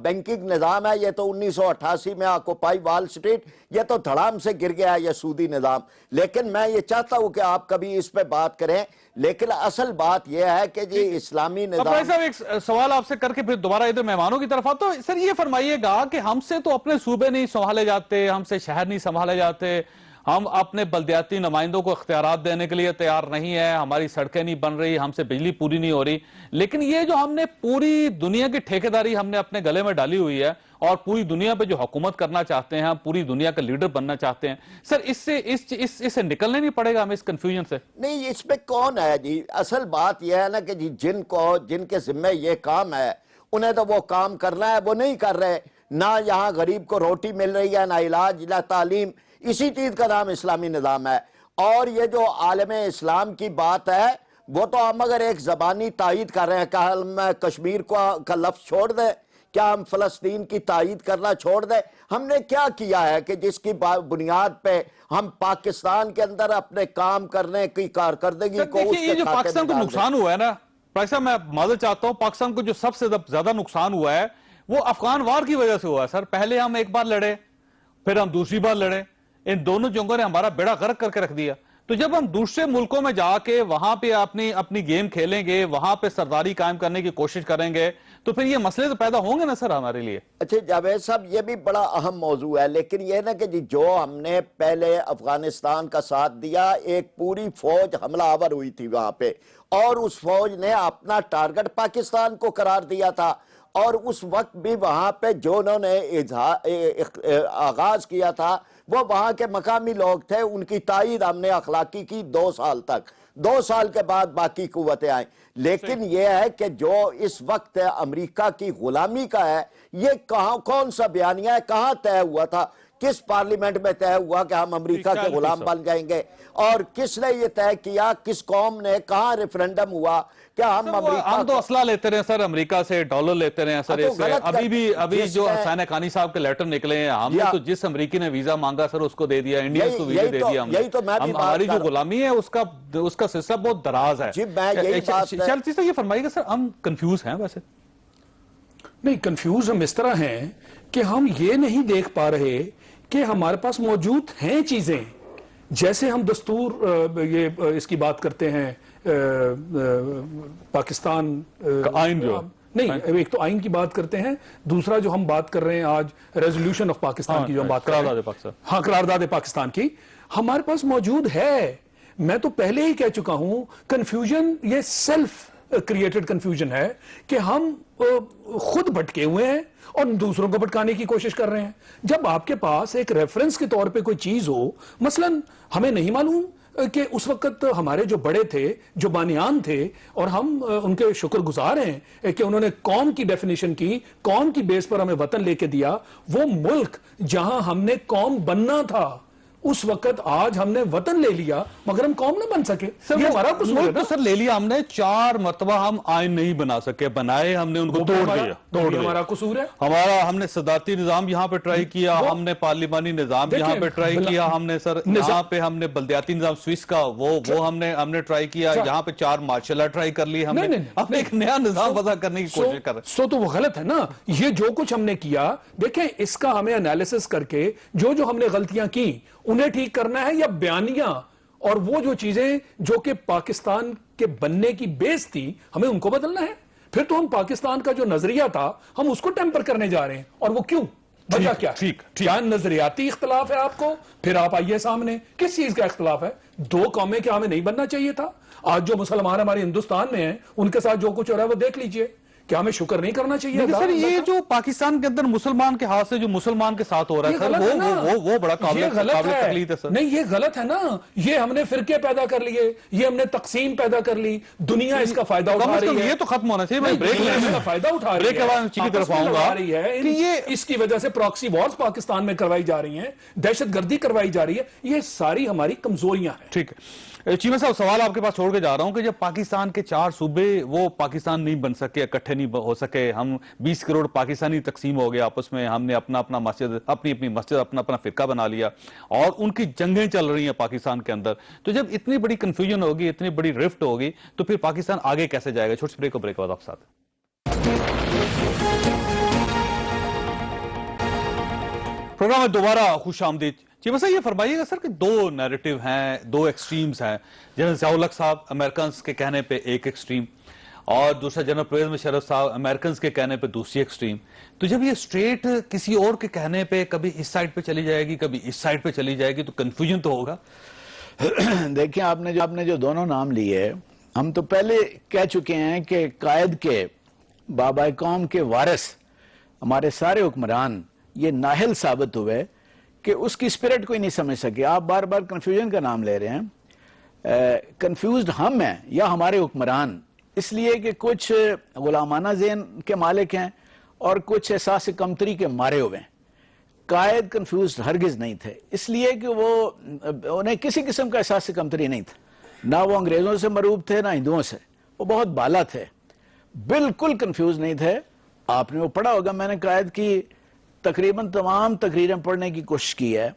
بینکنگ نظام ہے یہ تو 1988 میں آکوپائی وال سٹریٹ, یہ تو دھڑام سے گر گیا ہے یہ سودی نظام. لیکن میں یہ چاہتا ہوں کہ آپ کبھی اس پہ بات کریں. لیکن اصل بات یہ ہے کہ جی اسلامی نظام. صاحب ایک سوال آپ سے کر کے پھر دوبارہ ادھر مہمانوں کی طرف آتا ہوں. سر یہ فرمائیے گا کہ ہم سے تو اپنے صوبے نہیں سنبھالے جاتے, ہم سے شہر نہیں سنبھالے جاتے, ہم اپنے بلدیاتی نمائندوں کو اختیارات دینے کے لیے تیار نہیں ہے, ہماری سڑکیں نہیں بن رہی, ہم سے بجلی پوری نہیں ہو رہی. لیکن یہ جو ہم نے پوری دنیا کی ٹھیکیداری ہم نے اپنے گلے میں ڈالی ہوئی ہے اور پوری دنیا پہ جو حکومت کرنا چاہتے ہیں, ہم پوری دنیا کا لیڈر بننا چاہتے ہیں, سر اس سے نکلنے نہیں پڑے گا ہمیں اس کنفیوژن سے؟ نہیں, اس پہ کون ہے جی. اصل بات یہ ہے نا کہ جی جن کے ذمہ یہ کام ہے انہیں تو وہ کام کرنا ہے, وہ نہیں کر رہے. نہ یہاں غریب کو روٹی مل رہی ہے, نہ علاج, نہ تعلیم. اسی چیز کا نام اسلامی نظام ہے. اور یہ جو عالم اسلام کی بات ہے وہ تو ہم اگر ایک زبانی تائید کر رہے ہیں کہ ہم کشمیر کا لفظ چھوڑ دیں, کیا ہم فلسطین کی تائید کرنا چھوڑ دیں؟ ہم نے کیا کیا ہے کہ جس کی بنیاد پہ ہم پاکستان کے اندر اپنے کام کرنے کی کارکردگی کو اس یہ کے جو کھاتے پاکستان میں کو ڈال نقصان ہوا ہے نا, پاکستان میں معذرت چاہتا ہوں, پاکستان کو جو سب سے زیادہ نقصان ہوا ہے وہ افغان وار کی وجہ سے ہوا ہے. سر پہلے ہم ایک بار لڑے, پھر ہم دوسری بار لڑے, ان دونوں جنگوں نے ہمارا بیڑا غرق کر کے رکھ دیا. تو جب ہم دوسرے ملکوں میں جا کے وہاں پہ اپنی گیم کھیلیں گے, وہاں پہ سرداری قائم کرنے کی کوشش کریں گے, تو پھر یہ مسئلے تو پیدا ہوں گے نا سر ہمارے لیے. اچھا جاوید صاحب, یہ بھی بڑا اہم موضوع ہے. لیکن یہ نا کہ جی جو ہم نے پہلے افغانستان کا ساتھ دیا, ایک پوری فوج حملہ آور ہوئی تھی وہاں پہ, اور اس فوج نے اپنا ٹارگٹ پاکستان کو قرار دیا تھا. اور اس وقت بھی وہاں پہ جو انہوں نے آغاز کیا تھا وہ وہاں کے مقامی لوگ تھے. ان کی تائید ہم نے اخلاقی کی 2 سال تک. 2 سال کے بعد باقی قوتیں آئیں. لیکن یہ ہے کہ جو اس وقت امریکہ کی غلامی کا ہے, یہ کون سا بیانیہ ہے, کہاں طے ہوا تھا, کس پارلیمنٹ میں طے ہوا کہ ہم امریکہ کے غلام بن جائیں گے, اور کس نے یہ طے کیا, کس قوم نے, کہاں ریفرنڈم ہوا کہ ہم تو اسلحہ لیتے رہے سر امریکہ سے, ڈالر لیتے رہے سر. ابھی جو حسین حقانی صاحب کے لیٹر نکلے ہیں, ہم نے تو جس امریکی نے ویزا مانگا سر اس کو دے دیا, انڈینز کو ویزا دے دیا ہم نے. ہماری جو غلامی ہے اس کا سلسلہ بہت دراز ہے. چلتی سے یہ فرمائیے گا سر, ہم کنفیوز ہیں ویسے؟ نہیں, کنفیوز ہم اس طرح ہیں کہ ہم یہ نہیں دیکھ پا رہے کہ ہمارے پاس موجود ہیں چیزیں, جیسے ہم دستور یہ اس کی بات کرتے ہیں, پاکستان آئین جو نہیں, ایک تو آئین کی بات کرتے ہیں, دوسرا جو ہم بات کر رہے ہیں آج ریزولوشن آف پاکستان کی جو ہم بات کر رہے ہیں, ہاں قرارداد پاکستان کی, ہمارے پاس موجود ہے. میں تو پہلے ہی کہہ چکا ہوں, کنفیوژن یہ سیلف کریٹڈ کنفیوژن ہے کہ ہم خود بھٹکے ہوئے ہیں اور دوسروں کو بھٹکانے کی کوشش کر رہے ہیں. جب آپ کے پاس ایک ریفرنس کے طور پہ کوئی چیز ہو, مثلا ہمیں نہیں معلوم کہ اس وقت ہمارے جو بڑے تھے, جو بانیان تھے, اور ہم ان کے شکر گزار ہیں کہ انہوں نے قوم کی ڈیفینیشن کی, قوم کی بیس پر ہمیں وطن لے کے دیا. وہ ملک جہاں ہم نے قوم بننا تھا اس وقت آج ہم نے وطن لے لیا مگر ہم قوم نہ بن سکے. یہ ہمارا قصور ہے نا. سر لے لیا ہم نے, 4 مرتبہ ہم آئین نہیں بنا سکے, بنائے ہم نے ان کو توڑ دیا. ہمارا قصور ہے. ہم نے صدارتی نظام یہاں پہ ٹرائی کیا, ہم نے پارلیمانی نظام یہاں پہ ٹرائی کیا, ہم نے سر یہاں پہ ہم نے بلدیاتی نظام سوئس کا وہ ہم نے ٹرائی کیا, یہاں پہ 4 مارشل لا ٹرائی کر لی ہم نے. ہم ایک نیا نظام وضع کرنے کی کوشش کر رہے. سو تو وہ غلط ہے نا. یہ جو کچھ ہم نے کیا, دیکھیں اس کا ہمیں انالیسس کر کے جو ہم نے غلطیاں کی انہیں ٹھیک کرنا ہے, یا بیانیہ اور وہ جو چیزیں جو کہ پاکستان کے بننے کی بیس تھی ہمیں ان کو بدلنا ہے. پھر تو ہم پاکستان کا جو نظریہ تھا ہم اس کو ٹیمپر کرنے جا رہے ہیں. اور وہ کیوں, وجہ کیا نظریاتی اختلاف ہے آپ کو؟ پھر آپ آئیے سامنے, کس چیز کا اختلاف ہے؟ 2 قومیں کیا ہمیں نہیں بننا چاہیے تھا؟ آج جو مسلمان ہمارے ہندوستان میں ہیں ان کے ساتھ جو کچھ ہو رہا ہے وہ دیکھ لیجئے کیا ہمیں شکر نہیں کرنا چاہیے؟ لیکن سر اللہ یہ کا؟ جو پاکستان کے اندر مسلمان کے ہاتھ سے جو مسلمان کے ساتھ ہو رہا ہے یہ سر غلط ہے نا۔ وہ بڑا قابل یہ غلط تقلید ہے سر۔ نہیں یہ غلط ہے نا، یہ ہم نے فرقے پیدا کر لیے، یہ ہم نے تقسیم پیدا کر لی، دنیا اس کا فائدہ کم اٹھا از کم رہی ہے۔ یہ تو ختم ہونا چاہیے۔ میں نہیں، بریک دنیا اس کا فائدہ اٹھا رہی ہے، بریک کے بعد چیف کی طرف آپس میں آؤں لڑا گا رہی ہے کہ یہ اس کی وجہ سے پراکسی وارز پاکستان میں کروائی جا رہی ہیں، دہشت گردی کروائی جا رہی ہے، یہ ساری ہماری کمزوریاں ہیں۔ ٹھیک ہے چیمہ صاحب، سوال آپ کے پاس چھوڑ کے جا رہا ہوں کہ جب پاکستان کے 4 صوبے وہ پاکستان نہیں بن سکے، اکٹھے نہیں ہو سکے، ہم 20 کروڑ پاکستانی تقسیم ہو گئے آپس میں، ہم نے اپنا مسجد اپنی مسجد اپنا فرقہ بنا لیا اور ان کی جنگیں چل رہی ہیں پاکستان کے اندر، تو جب اتنی بڑی کنفیوژن ہوگی، اتنی بڑی رفٹ ہوگی، تو پھر پاکستان آگے کیسے جائے گا؟ چھوٹی سی بریک کے بعد آپ ساتھ۔ پروگرام میں دوبارہ خوش آمدید۔ چیمہ صاحب یہ فرمائیے گا سر کہ 2 نیریٹو ہیں، 2 ایکسٹریمز ہیں، جنرل ضیاء الحق صاحب امریکنز کے کہنے پہ ایک ایکسٹریم اور دوسرا جنرل پرویز مشرف صاحب امریکنز کے کہنے پہ دوسری ایکسٹریم، تو جب یہ اسٹریٹ کسی اور کے کہنے پہ کبھی اس سائڈ پہ چلی جائے گی، کبھی اس سائڈ پہ چلی جائے گی، تو کنفیوژن تو ہوگا۔ دیکھیں آپ نے جو دونوں نام لیے، ہم تو پہلے کہہ چکے ہیں کہ قائد کے بابا قوم کے وارث ہمارے سارے حکمران یہ نااہل ثابت ہوئے کہ اس کی اسپرٹ کوئی نہیں سمجھ سکے۔ آپ بار بار کنفیوژن کا نام لے رہے ہیں، کنفیوزڈ ہم ہیں یا ہمارے حکمران، اس لیے کہ کچھ غلامانہ ذہن کے مالک ہیں اور کچھ احساس کمتری کے مارے ہوئے ہیں۔ قائد کنفیوزڈ ہرگز نہیں تھے، اس لیے کہ وہ انہیں کسی قسم کا احساس کمتری نہیں تھا، نہ وہ انگریزوں سے مرعوب تھے نہ ہندوؤں سے، وہ بہت بالا تھے، بالکل کنفیوز نہیں تھے۔ آپ نے وہ پڑھا ہوگا، میں نے قائد کی تقریباً تمام تقریریں پڑھنے کی کوشش کی ہے۔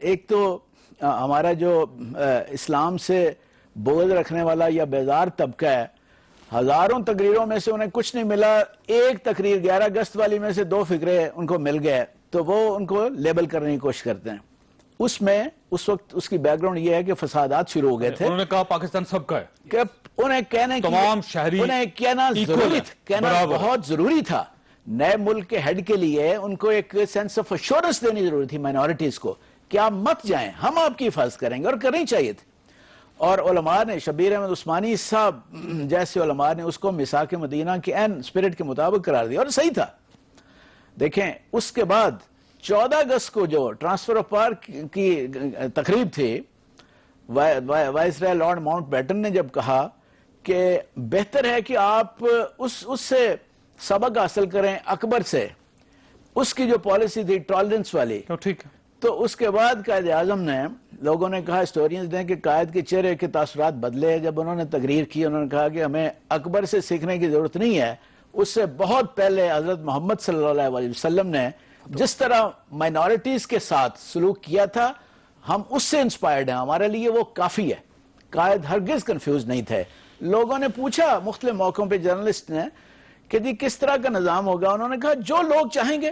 ایک تو ہمارا جو اسلام سے بغض رکھنے والا یا بیزار طبقہ ہے، ہزاروں تقریروں میں سے انہیں کچھ نہیں ملا، ایک تقریر 11 اگست والی میں سے 2 فقرے ان کو مل گئے تو وہ ان کو لیبل کرنے کی کوشش کرتے ہیں۔ اس میں اس وقت اس کی بیک گراؤنڈ یہ ہے کہ فسادات شروع ہو گئے تھے، انہوں نے کہا پاکستان سب کا ہے کہ انہیں کہنے کی تمام شہری انہیں کہنا ضروری تھا، کہنا بہت ضروری تھا۔ نئے ملک کے ہیڈ کے لیے ان کو ایک سینس آف ایشورنس دینی ضروری تھی مائنورٹیز کو کہ آپ مت جائیں، ہم آپ کی حفاظت کریں گے، اور کرنی چاہیے تھی۔ اور علماء نے، شبیر احمد عثمانی صاحب جیسے علماء نے اس کو میثاق مدینہ کے عین اسپرٹ کے مطابق قرار دیا، اور صحیح تھا۔ دیکھیں اس کے بعد 14 اگست کو جو ٹرانسفر آف پاور کی تقریب تھی، وائسرائے لارڈ ماؤنٹ بیٹن نے جب کہا کہ بہتر ہے کہ آپ اس سے سبق حاصل کریں اکبر سے، اس کی جو پالیسی تھی ٹالرنس والی، ٹھیک ہے، تو اس کے بعد قائد اعظم نے، لوگوں نے کہا، ہسٹورینز نے، کہ قائد کے چہرے کے تاثرات بدلے۔ جب انہوں نے تقریر کی، انہوں نے کہا کہ ہمیں اکبر سے سیکھنے کی ضرورت نہیں ہے، اس سے بہت پہلے حضرت محمد صلی اللہ علیہ وسلم نے جس طرح مائنورٹیز کے ساتھ سلوک کیا تھا، ہم اس سے انسپائرڈ ہیں، ہمارے لیے وہ کافی ہے۔ قائد ہرگز کنفیوز نہیں تھے۔ لوگوں نے پوچھا مختلف موقعوں پہ، جرنلسٹ نے، کہ جی کس طرح کا نظام ہوگا؟ انہوں نے کہا جو لوگ چاہیں گے،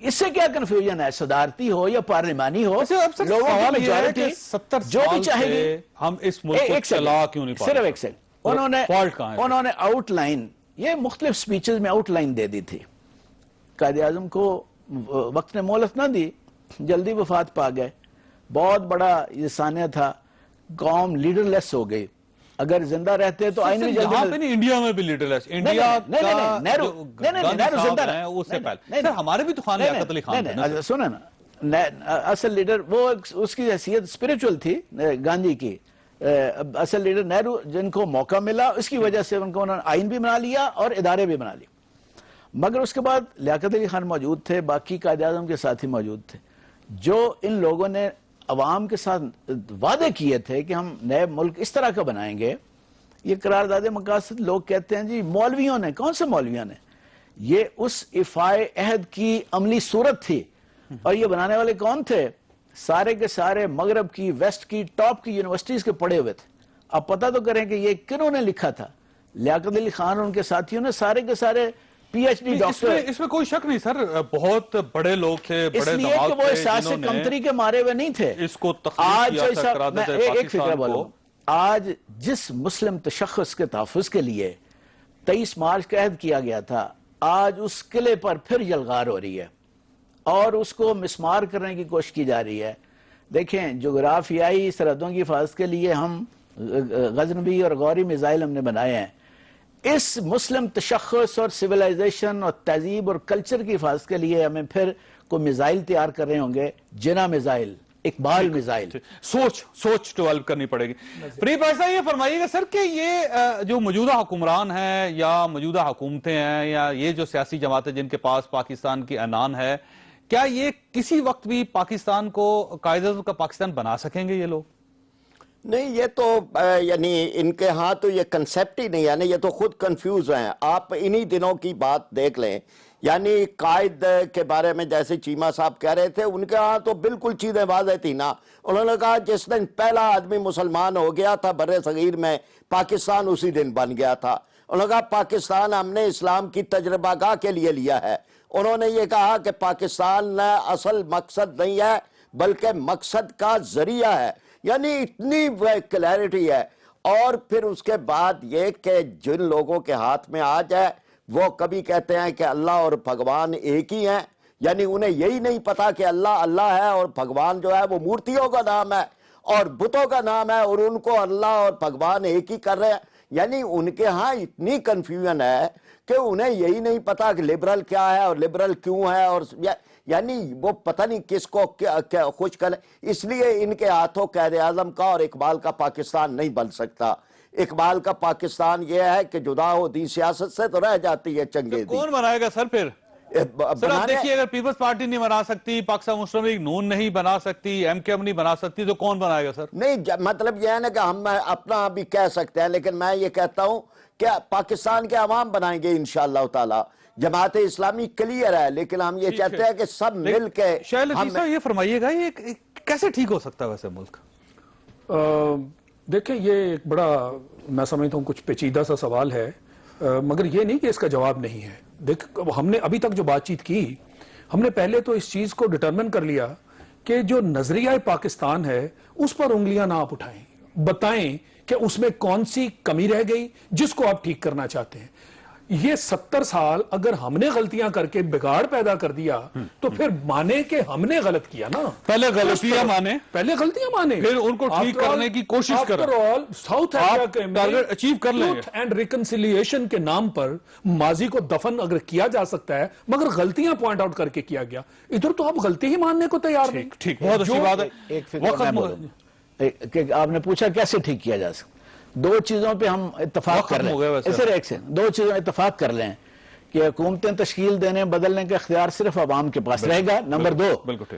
اس سے کیا کنفیوژن ہے، صدارتی ہو یا پارلیمانی ہو، لوگوں کی میجورٹی جو بھی چاہے گی۔ ہم اس ملک کو چلا کیوں نہیں پا رہے؟ صرف ایک سیکنڈ، انہوں نے آؤٹ لائن، یہ مختلف سپیچز میں آؤٹ لائن دے دی تھی۔ قائد اعظم کو وقت نے مہلت نہ دی، جلدی وفات پا گئے۔ بہت بڑا یہ سانحہ تھا، قوم لیڈر لیس ہو گئی۔ اگر زندہ رہتے تو آئین میں جلدی، انڈیا میں بھی لیڈر لیس، انڈیا کا نہرو زندہ ہے اس سے پہلے، سر ہمارے بھی تو خان لیاقت علی خان تھے۔ سنیں نا، اصل لیڈر وہ اس کی حیثیت اسپرچول تھی گاندھی کی، اصل لیڈر نہرو، جن کو موقع ملا اس کی وجہ سے انہوں نے آئین بھی بنا لیا اور ادارے بھی بنا لیے۔ مگر اس کے بعد لیاقت علی خان موجود تھے، باقی قائد اعظم کے ساتھی موجود تھے، جو ان لوگوں نے عوام کے ساتھ وعدے کیے تھے کہ ہم نئے ملک اس طرح کا بنائیں گے۔ یہ قرارداد مقاصد لوگ کہتے ہیں جی مولویوں نے، کون سے مولویوں نے؟ یہ اس ایفائے عہد کی عملی صورت تھی، اور یہ بنانے والے کون تھے؟ سارے کے سارے مغرب کی، ویسٹ کی، ٹاپ کی یونیورسٹیز کے پڑھے ہوئے تھے۔ اب پتہ تو کریں کہ یہ کنہوں نے لکھا تھا؟ لیاقت علی خان اور ان کے ساتھیوں نے، سارے کے سارے پی ایچ ڈی ڈاکٹر۔ اس میں کوئی شک نہیں سر، بہت بڑے لوگ تھے، اس لیے کہ وہ احساس کمتری کے مارے ہوئے نہیں تھے۔ اس کو تخلیق کیا تھا قرارداد ایک فکرہ پاکستان بولوں، کو۔ آج جس مسلم تشخص کے تحفظ کے لیے 23 مارچ کا عہد کیا گیا تھا، آج اس قلعے پر پھر یلغار ہو رہی ہے اور اس کو مسمار کرنے کی کوشش کی جا رہی ہے۔ دیکھیں جغرافیائی سرحدوں کی حفاظت کے لیے ہم غزنوی اور غوری میزائل ہم نے بنائے ہیں، اس مسلم تشخص اور سویلائزیشن اور تہذیب اور کلچر کی حفاظت کے لیے ہمیں پھر کوئی میزائل تیار کر رہے ہوں گے، جنا میزائل، اقبال میزائل. سوچ ڈیولپ کرنی پڑے گی. فرید بھائی صاحب یہ فرمائیے گا سر کہ یہ جو موجودہ حکمران ہیں یا موجودہ حکومتیں ہیں یا یہ جو سیاسی جماعتیں جن کے پاس پاکستان کی عنان ہے، کیا یہ کسی وقت بھی پاکستان کو قائد اعظم کا پاکستان بنا سکیں گے یہ لوگ؟ نہیں، یہ تو یعنی ان کے ہاں تو یہ کنسیپٹ ہی نہیں ہے نا، یہ تو خود کنفیوز ہیں. آپ انہی دنوں کی بات دیکھ لیں، یعنی قائد کے بارے میں جیسے چیمہ صاحب کہہ رہے تھے، ان کے ہاں تو بالکل چیزیں واضح تھی نا. انہوں نے کہا جس دن پہلا آدمی مسلمان ہو گیا تھا بر صغیر میں، پاکستان اسی دن بن گیا تھا. انہوں نے کہا پاکستان ہم نے اسلام کی تجربہ گاہ کے لیے لیا ہے. انہوں نے یہ کہا کہ پاکستان اصل مقصد نہیں ہے بلکہ مقصد کا ذریعہ ہے. یعنی اتنی کلیئرٹی ہے. اور پھر اس کے بعد یہ کہ جن لوگوں کے ہاتھ میں آ جائے وہ کبھی کہتے ہیں کہ اللہ اور بھگوان ایک ہی ہیں، یعنی انہیں یہی نہیں پتا کہ اللہ اللہ ہے اور بھگوان جو ہے وہ مورتیوں کا نام ہے اور بتوں کا نام ہے، اور ان کو اللہ اور بھگوان ایک ہی کر رہے ہیں. یعنی ان کے ہاں اتنی کنفیوژن ہے کہ انہیں یہی نہیں پتا کہ لبرل کیا ہے اور لبرل کیوں ہے، اور یعنی وہ پتہ نہیں کس کو خوش کرے. اس لیے ان کے ہاتھوں قائد اعظم کا اور اقبال کا پاکستان نہیں بن سکتا. اقبال کا پاکستان یہ ہے کہ جدا ہوتی سیاست سے تو رہ جاتی ہے چنگیزی. کون بنائے گا سر پھر؟ سر آپ دیکھیے، اگر پیپلز پارٹی نہیں بنا سکتی، پاکستان مسلم لیگ نون نہیں بنا سکتی، ایم کے ایم نہیں بنا سکتی، تو کون بنائے گا سر؟ نہیں، مطلب یہ ہے نا کہ ہم اپنا بھی کہہ سکتے ہیں، لیکن میں یہ کہتا ہوں کہ پاکستان کے عوام بنائیں گے انشاءاللہ تعالی. جماعت اسلامی کلیئر ہے، لیکن ہم یہ چاہتے ہیں کہ سب مل کے. شاہد لطیف صاحب یہ فرمائیے گا، یہ کیسے ٹھیک ہو سکتا ہے ویسے ملک؟ دیکھیں، یہ ایک بڑا میں سمجھتا ہوں کچھ پیچیدہ سا سوال ہے، مگر یہ نہیں کہ اس کا جواب نہیں ہے. دیکھ، ہم نے ابھی تک جو بات چیت کی، ہم نے پہلے تو اس چیز کو ڈٹرمن کر لیا کہ جو نظریہ پاکستان ہے اس پر انگلیاں نہ آپ اٹھائیں، بتائیں کہ اس میں کون سی کمی رہ گئی جس کو آپ ٹھیک کرنا چاہتے ہیں. یہ 70 سال اگر ہم نے غلطیاں کر کے بگاڑ پیدا کر دیا تو پھر مانے کہ ہم نے غلط کیا نا. پہلے غلطیاں مانے، پہلے غلطیاں مانے، پھر ان کو ٹھیک کرنے کی کوشش کریں. آفٹر آل ساؤتھ افریقہ میں ٹارگٹ اچیو کر لیں گے. ٹروتھ اینڈ ریکنسیلیشن کے نام پر ماضی کو دفن اگر کیا جا سکتا ہے مگر غلطیاں پوائنٹ آؤٹ کر کے کیا گیا، ادھر تو آپ غلطی ہی ماننے کو تیار نہیں. ٹھیک، بہت اچھی بات ہے. ایک فکر میں بولوں کہ آپ نے پوچھا کیسے ٹھیک کیا جا سکتا. دو چیزوں پہ ہم اتفاق کر لیں، دو چیزوں اتفاق کر لیں کہ حکومتیں تشکیل دینے بدلنے کا اختیار صرف عوام کے پاس رہے گا. نمبر 2، بالکل